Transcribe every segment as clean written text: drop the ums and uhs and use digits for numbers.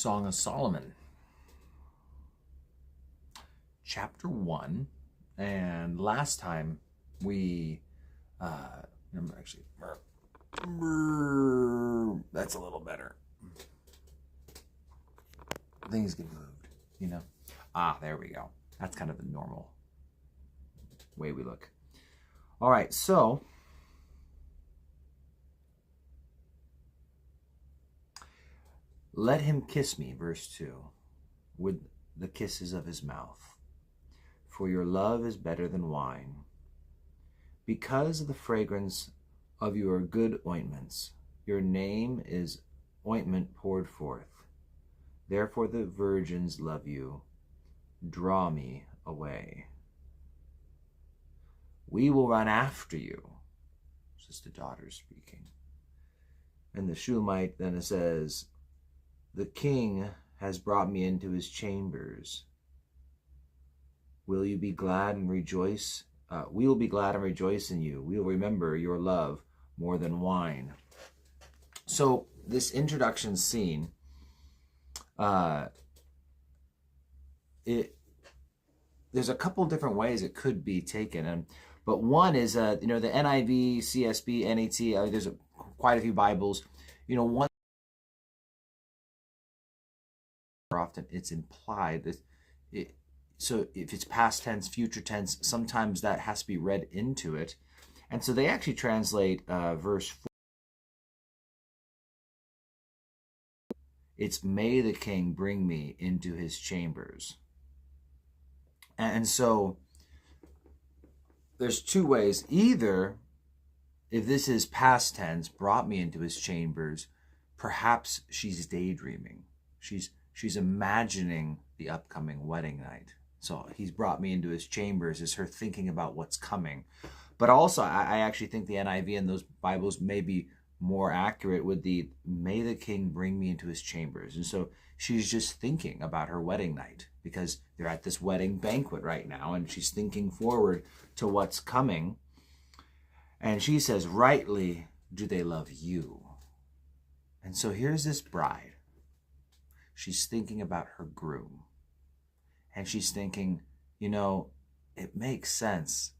Song of Solomon, chapter 1. And last time we, actually, that's a little better. Things get moved, you know? There we go. That's kind of the normal way we look. All right, so let him kiss me, verse 2, with the kisses of his mouth. For your love is better than wine. Because of the fragrance of your good ointments, your name is ointment poured forth. Therefore the virgins love you. Draw me away. We will run after you. This is the daughter speaking. And the Shulamite then says, the king has brought me into his chambers. Will you be glad and rejoice? We will be glad and rejoice in you. We will remember your love more than wine. So this introduction scene, there's a couple different ways it could be taken, but one is the NIV, CSB, NET. There's quite a few Bibles. One often it's implied that so if it's past tense, future tense, sometimes that has to be read into it. And so they actually translate verse 4. It's may the king bring me into his chambers. And so there's two ways. Either if this is past tense, brought me into his chambers, perhaps she's daydreaming. She's imagining the upcoming wedding night. So he's brought me into his chambers is her thinking about what's coming. But also, I actually think the NIV and those Bibles may be more accurate with the, may the king bring me into his chambers. And so she's just thinking about her wedding night because they're at this wedding banquet right now, and she's thinking forward to what's coming. And she says, rightly do they love you. And so here's this bride. She's thinking about her groom. And she's thinking, it makes sense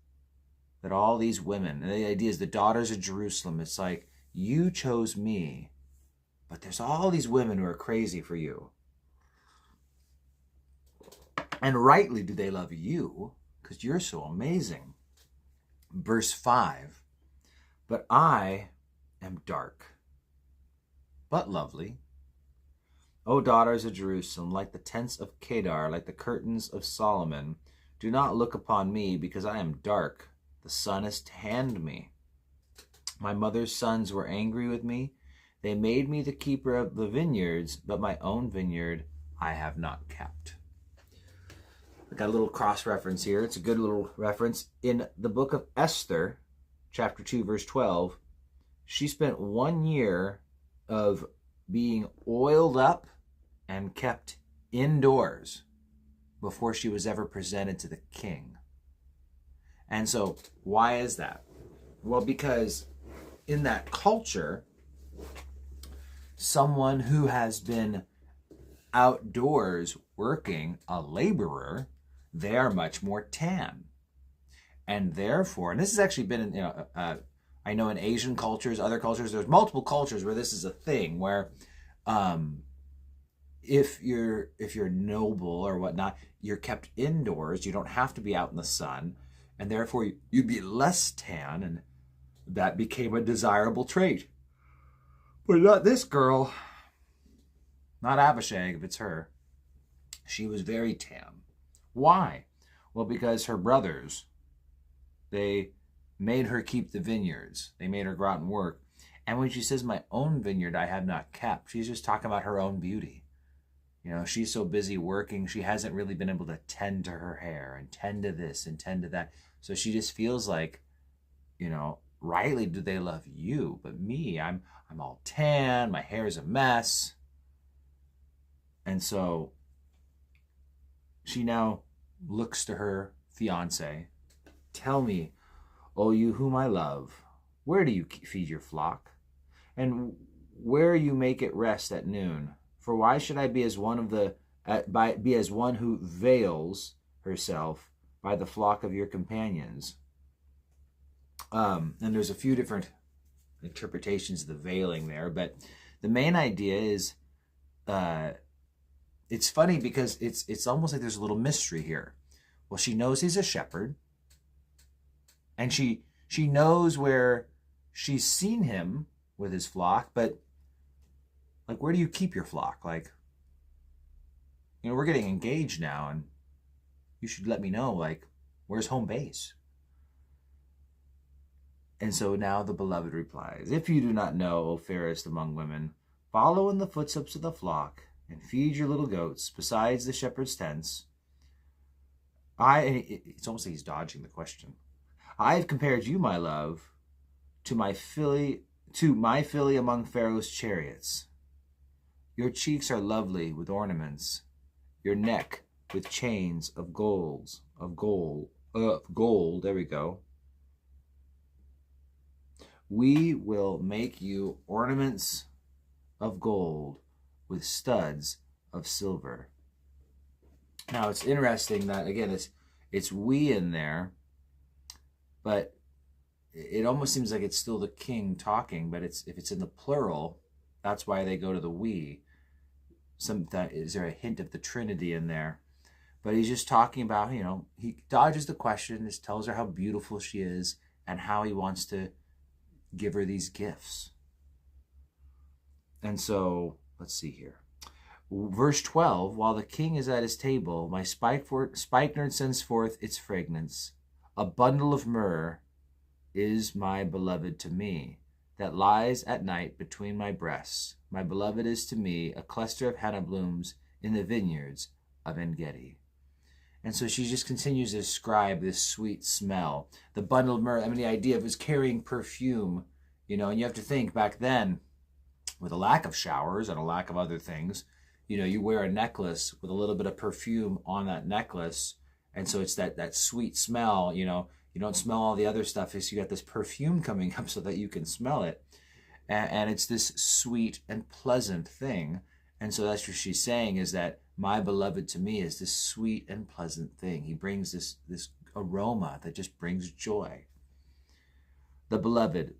that all these women, and the idea is the daughters of Jerusalem, it's like, you chose me, but there's all these women who are crazy for you. And rightly do they love you, because you're so amazing. Verse 5, but I am dark, but lovely. O daughters of Jerusalem, like the tents of Kedar, like the curtains of Solomon, do not look upon me, because I am dark. The sun has tanned me. My mother's sons were angry with me. They made me the keeper of the vineyards, but my own vineyard I have not kept. I got a little cross-reference here. It's a good little reference. In the book of Esther, chapter 2, verse 12, she spent 1 year of being oiled up and kept indoors before she was ever presented to the king. And so, why is that? Well, because in that culture, someone who has been outdoors working, a laborer, they are much more tan. And therefore, and this has actually been in, I know in Asian cultures, other cultures, there's multiple cultures where this is a thing, where if you're noble or whatnot, you're kept indoors. You don't have to be out in the sun, and therefore you'd be less tan, and that became a desirable trait. But not this girl, not Abishag, if it's her. She was very tan. Why? Well, because her brothers, they made her keep the vineyards. They made her go out and work. And when she says, my own vineyard I have not kept, she's just talking about her own beauty. She's so busy working, she hasn't really been able to tend to her hair and tend to this and tend to that. So she just feels like, rightly do they love you, but me, I'm all tan, my hair's a mess. And so she now looks to her fiance. Tell me, O you whom I love, where do you feed your flock? And where you make it rest at noon? For why should I be as one of the be as one who veils herself by the flock of your companions? And there's a few different interpretations of the veiling there, but the main idea is, it's funny because it's almost like there's a little mystery here. Well, she knows he's a shepherd, and she knows where she's seen him with his flock, but like, where do you keep your flock? Like, we're getting engaged now, and you should let me know, like, where's home base? And so now the beloved replies, if you do not know, O fairest among women, follow in the footsteps of the flock and feed your little goats besides the shepherd's tents. It's almost like he's dodging the question. I have compared you, my love, to my filly among Pharaoh's chariots. Your cheeks are lovely with ornaments, your neck with chains of gold. There we go. We will make you ornaments of gold with studs of silver. Now, it's interesting that, again, it's we in there, but it almost seems like it's still the king talking, but if it's in the plural, that's why they go to the we. Is there a hint of the Trinity in there? But he's just talking about, he dodges the question, just tells her how beautiful she is and how he wants to give her these gifts. And so, let's see here. Verse 12, while the king is at his table, my spikenard sends forth its fragrance. A bundle of myrrh is my beloved to me, that lies at night between my breasts. My beloved is to me a cluster of henna blooms in the vineyards of En-Gedi. And so she just continues to describe this sweet smell. The bundle of myrrh, the idea of it was carrying perfume, and you have to think back then, with a lack of showers and a lack of other things, you wear a necklace with a little bit of perfume on that necklace. And so it's that sweet smell, you don't smell all the other stuff. You got this perfume coming up so that you can smell it. And it's this sweet and pleasant thing. And so that's what she's saying, is that my beloved to me is this sweet and pleasant thing. He brings this aroma that just brings joy. The beloved,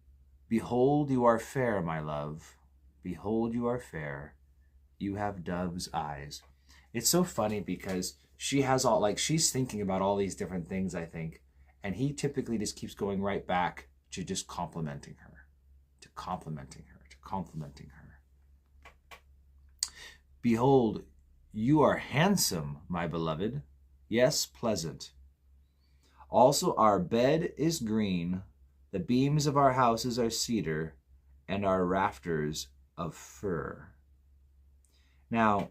behold, you are fair, my love. Behold, you are fair. You have dove's eyes. It's so funny because she has she's thinking about all these different things, I think. And he typically just keeps going right back to just complimenting her, to complimenting her, to complimenting her. Behold, you are handsome, my beloved. Yes, pleasant. Also our bed is green. The beams of our houses are cedar, and our rafters of fir. Now,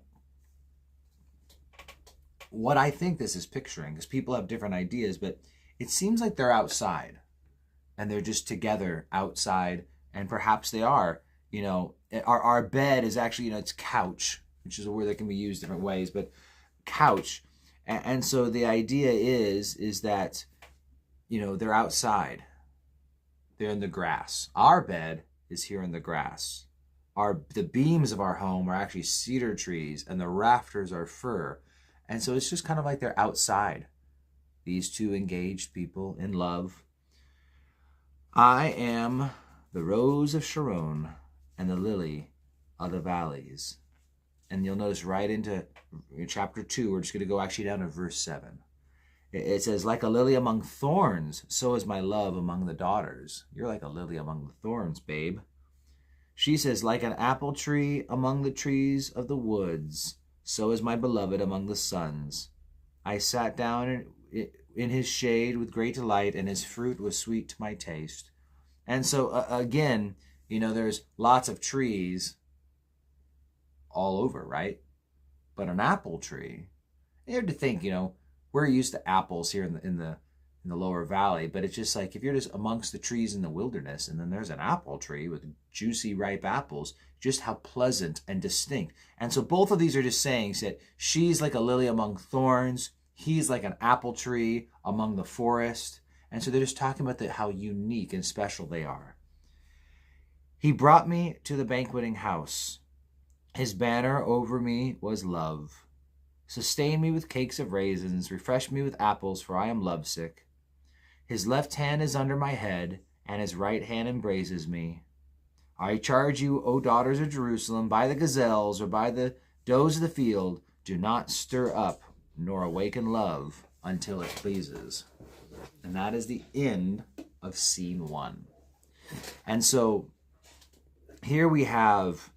what I think this is picturing, because people have different ideas, but it seems like they're outside and they're just together outside, and perhaps they are, our bed is actually, it's couch, which is a word that can be used different ways, but couch. And so the idea is that, they're outside. They're in the grass. Our bed is here in the grass. The beams of our home are actually cedar trees, and the rafters are fir. And so it's just kind of like they're outside. These two engaged people in love. I am the rose of Sharon and the lily of the valleys. And you'll notice right into chapter 2, we're just going to go actually down to verse 7. It says, like a lily among thorns, so is my love among the daughters. You're like a lily among the thorns, babe. She says, like an apple tree among the trees of the woods, so is my beloved among the sons. I sat down in his shade with great delight, and his fruit was sweet to my taste. And so, again, there's lots of trees all over, right? But an apple tree, you have to think, we're used to apples here in the lower valley, but it's just like if you're just amongst the trees in the wilderness and then there's an apple tree with juicy, ripe apples, just how pleasant and distinct. And so both of these are just saying that she's like a lily among thorns, he's like an apple tree among the forest. And so they're just talking about how unique and special they are. He brought me to the banqueting house. His banner over me was love. Sustain me with cakes of raisins, refresh me with apples, for I am lovesick. His left hand is under my head, and his right hand embraces me. I charge you, O daughters of Jerusalem, by the gazelles or by the does of the field, do not stir up nor awaken love until it pleases. And that is the end of scene 1. And so here we have,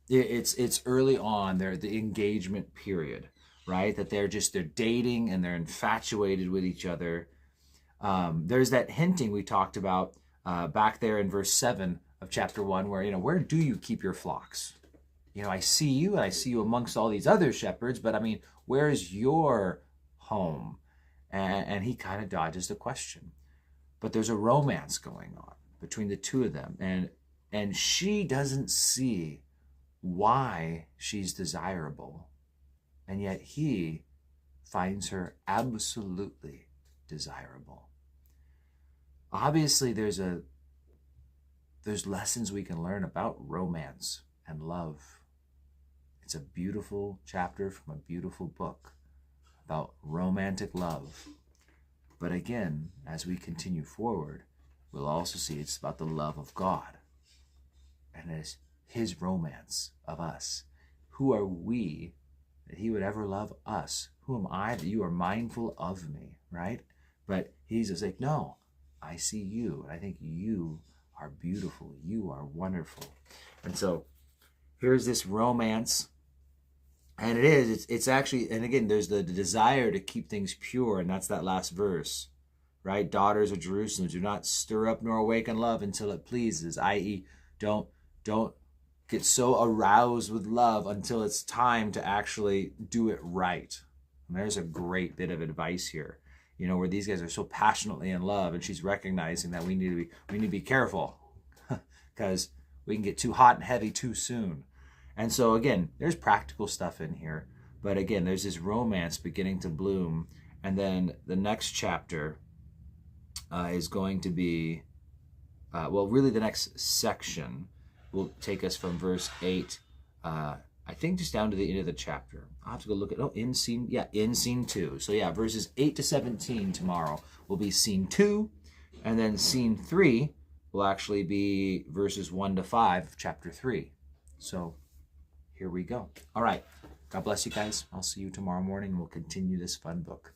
it's early on, they're the engagement period, right? That they're dating and they're infatuated with each other. There's that hinting we talked about back there in verse 7 of chapter 1, where, where do you keep your flocks? I see you, and I see you amongst all these other shepherds, but I mean, where is your home? And he kind of dodges the question. But there's a romance going on between the two of them, and she doesn't see why she's desirable, and yet he finds her absolutely desirable. Obviously, there's lessons we can learn about romance and love. It's a beautiful chapter from a beautiful book about romantic love. But again, as we continue forward, we'll also see it's about the love of God. And it's his romance of us. Who are we that he would ever love us? Who am I that you are mindful of me, right? But he's just like, no, I see you. I think you are beautiful. You are wonderful. And so here's this romance. And it's actually, and again, there's the desire to keep things pure. And that's that last verse, right? Daughters of Jerusalem, do not stir up nor awaken love until it pleases, i.e. don't get so aroused with love until it's time to actually do it right. And there's a great bit of advice here, where these guys are so passionately in love, and she's recognizing that we need to be careful because we can get too hot and heavy too soon. And so again, there's practical stuff in here, but again, there's this romance beginning to bloom. And then the next chapter is going to be, really the next section will take us from verse 8, I think just down to the end of the chapter. I'll have to go look at, in scene 2. So verses 8 to 17 tomorrow will be scene 2, and then scene 3 will actually be verses 1 to 5 of chapter 3. So here we go. All right. God bless you guys. I'll see you tomorrow morning, and we'll continue this fun book.